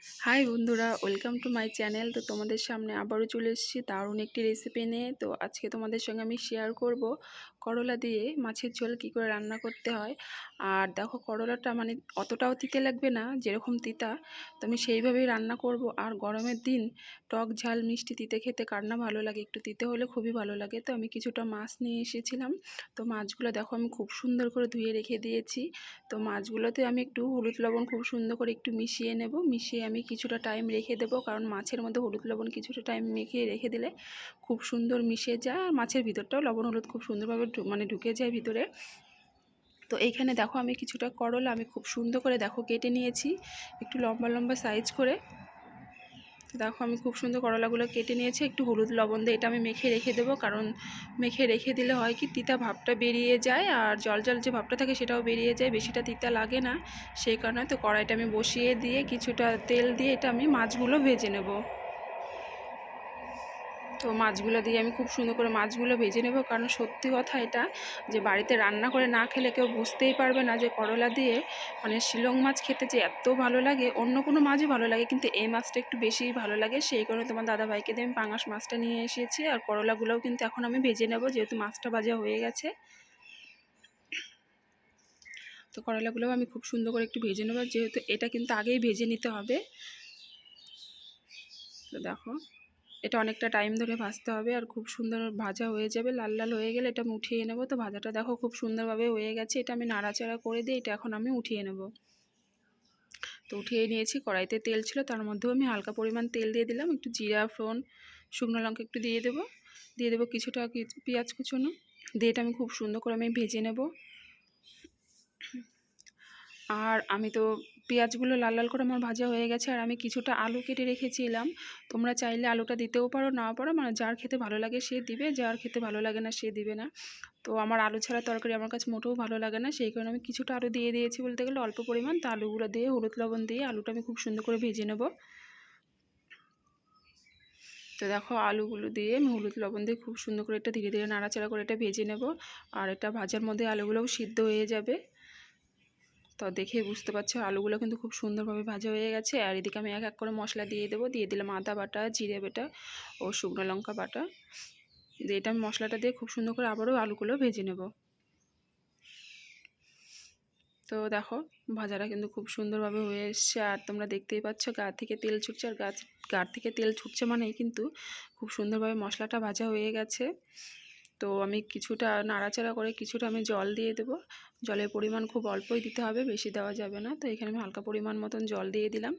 High বন্ধুরা, welcome to my channel. তো তোমাদের সামনে আবারও চলে এসেছি দারুণ একটি রেসিপি নিয়ে। তো আজকে তোমাদের সঙ্গে আমি শেয়ার করব করলা দিয়ে মাছের ঝোল কী করে রান্না করতে হয়। আর দেখো, করলাটা মানে অতটাও তিতে লাগবে না, যেরকম তিতা তো আমি সেইভাবেই রান্না করব। আর গরমের দিন টক ঝাল মিষ্টি তিতে খেতে কার না ভালো লাগে, একটু তিতে হলে খুবই ভালো লাগে। তো আমি কিছুটা মাছ নিয়ে এসেছিলাম। তো মাছগুলো দেখো আমি খুব সুন্দর করে ধুয়ে রেখে দিয়েছি। তো মাছগুলোতে আমি একটু হলুদ লবণ খুব সুন্দর করে একটু মিশিয়ে নেব। মিশিয়ে আমি কিছুটা টাইম রেখে দেবো, কারণ মাছের মধ্যে হলুদ লবণ কিছুটা টাইম মেখে রেখে দিলে খুব সুন্দর মিশে যায়। আর মাছের ভিতরটাও লবণ হলুদ খুব সুন্দরভাবে ঢুকে যায় ভিতরে। তো এইখানে দেখো আমি কিছুটা করলা আমি খুব সুন্দর করে দেখো কেটে নিয়েছি, একটু লম্বা লম্বা সাইজ করে। দেখো আমি খুব সুন্দর করলাগুলো কেটে নিয়েছি, একটু হলুদ লবণ দিয়ে এটা আমি মেখে রেখে দেবো। কারণ মেখে রেখে দিলে হয় কি, তিতা ভাবটা বেরিয়ে যায় আর জল জল যে ভাবটা থাকে সেটাও বেরিয়ে যায়, বেশিটা তিতা লাগে না। সেই কারণে তো কড়াইটা আমি বসিয়ে দিয়ে কিছুটা তেল দিয়ে এটা আমি মাছগুলো ভেজে নেব। তো মাছগুলো দিয়ে আমি খুব সুন্দর করে মাছগুলো ভেজে নেব। কারণ সত্যি কথা এটা, যে বাড়িতে রান্না করে না খেলে কেউ বুঝতেই পারবে না যে করলা দিয়ে মানে শিলং মাছ খেতে যে এত ভালো লাগে। অন্য কোনো মাছই ভালো লাগে, কিন্তু এই মাছটা একটু বেশিই ভালো লাগে। সেই কারণে তোমার দাদাভাইকে দিয়ে আমি পাঙাশ মাছটা নিয়ে এসেছি। আর করলাগুলোও কিন্তু এখন আমি ভেজে নেব, যেহেতু মাছটা ভাজা হয়ে গেছে। তো করলাগুলোও আমি খুব সুন্দর করে একটু ভেজে নেব, যেহেতু এটা কিন্তু আগেই ভেজে নিতে হবে। তো দেখো, এটা অনেকটা টাইম ধরে ভাজতে হবে আর খুব সুন্দর ভাজা হয়ে যাবে। লাল লাল হয়ে গেলে এটা আমি উঠিয়ে নেব। তো ভাজাটা দেখো খুব সুন্দরভাবে হয়ে গেছে। এটা আমি নাড়াচাড়া করে দিয়ে এটা এখন আমি উঠিয়ে নেব। তো উঠিয়ে নিয়েছি। কড়াইতে তেল ছিল, তার মধ্যেও আমি হালকা পরিমাণ তেল দিয়ে দিলাম। একটু জিরা ফোড়ন শুকনো লঙ্কা একটু দিয়ে দেবো কিছুটা পেঁয়াজ কুচোনো দিয়ে এটা আমি খুব সুন্দর করে আমি ভেজে নেব। আর আমি তো পেঁয়াজগুলো লাল লাল করে আমার ভাজা হয়ে গেছে। আর আমি কিছুটা আলু কেটে রেখেছিলাম। তোমরা চাইলে আলুটা দিতেও পারো, নাও পারো, মানে যার খেতে ভালো লাগে সে দিবে, যার খেতে ভালো লাগে না সে দিবে না। তো আমার আলু ছাড়া তরকারি আমার কাছে মোটেও ভালো লাগে না, সেই কারণে আমি কিছুটা আলু দিয়ে দিয়েছি বলতে গেলে, অল্প পরিমাণ। তো আলুগুলো দিয়ে হলুদ লবণ দিয়ে আলুটা আমি খুব সুন্দর করে ভেজে নেব। তো দেখো, আলুগুলো দিয়ে আমি হলুদ লবণ দিয়ে খুব সুন্দর করে এটা ধীরে ধীরে নাড়াচাড়া করে এটা ভেজে নেব। আর এটা ভাজার মধ্যে আলুগুলোও সিদ্ধ হয়ে যাবে। তো দেখেই বুঝতে পারছো আলুগুলো কিন্তু খুব সুন্দরভাবে ভাজা হয়ে গেছে। আর এদিকে আমি এক এক করে মশলা দিয়ে দেবো। দিয়ে দিলাম আদা বাটা, জিরে বাটা ও শুকনো লঙ্কা বাটা। দিয়ে এটা আমি মশলাটা দিয়ে খুব সুন্দর করে আবারও আলুগুলো ভেজে নেব। তো দেখো, ভাজাটা কিন্তু খুব সুন্দরভাবে হয়ে এসছে। আর তোমরা দেখতেই পাচ্ছ গা থেকে তেল ছুটছে। আর গা থেকে তেল ছুটছে মানেই কিন্তু খুব সুন্দরভাবে মশলাটা ভাজা হয়ে গেছে। তো আমি কিছুটা নাড়াচাড়া করে কিছুটা আমি জল দিয়ে দেবো। জলের পরিমাণ খুব অল্পই দিতে হবে, বেশি দেওয়া যাবে না। তো এখানে আমি হালকা পরিমাণ মতন জল দিয়ে দিলাম।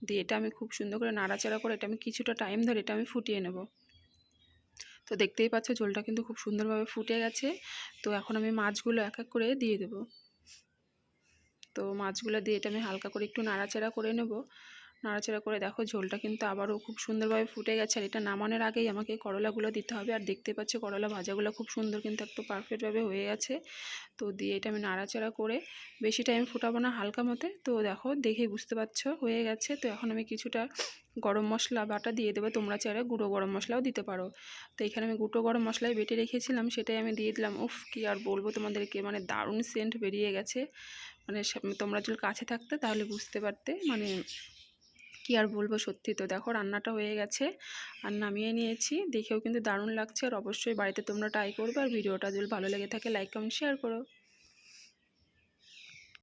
দিয়ে এটা আমি খুব সুন্দর করে নাড়াচাড়া করে এটা আমি কিছুটা টাইম ধরে এটা আমি ফুটিয়ে নেব। তো দেখতেই পাচ্ছ ঝোলটা কিন্তু খুব সুন্দরভাবে ফুটে গেছে। তো এখন আমি মাছগুলো এক এক করে দিয়ে দেবো। তো মাছগুলো দিয়ে এটা আমি হালকা করে একটু নাড়াচাড়া করে নেব। নাড়াচাড়া করে দেখো ঝোলটা কিন্তু আবারও খুব সুন্দরভাবে ফুটে গেছে। আর এটা নামানোর আগেই আমাকে করলাগুলো দিতে হবে। আর দেখতে পাচ্ছি করলা ভাজাগুলো খুব সুন্দর কিন্তু একটু পারফেক্টভাবে হয়ে গেছে। তো দিয়ে এটা আমি নাড়াচাড়া করে বেশি টাইম ফুটাবো না, হালকা মতে। তো দেখো, দেখেই বুঝতে পারছো হয়ে গেছে। তো এখন আমি কিছুটা গরম মশলা বাটা দিয়ে দেবো। তোমরা চাইলে গুঁড়ো গরম মশলাও দিতে পারো। তো এখানে আমি গুঁড়ো গরম মশলাই বেটে রেখেছিলাম, সেটাই আমি দিয়ে দিলাম। উফ, কি আর বলবো তোমাদেরকে, মানে দারুণ সেন্ট বেরিয়ে গেছে। মানে তোমরা যদি কাছে থাকতে তাহলে বুঝতে পারতে, মানে কি আর বলবো। সত্যি তো দেখো রান্নাটা হয়ে গেছে আর নামিয়ে নিয়েছি। দেখেও কিন্তু দারুণ লাগছে। আর অবশ্যই বাড়িতে তোমরা ট্রাই করবে। আর ভিডিওটা যদি ভালো লেগে থাকে লাইক কমেন্ট শেয়ার করো।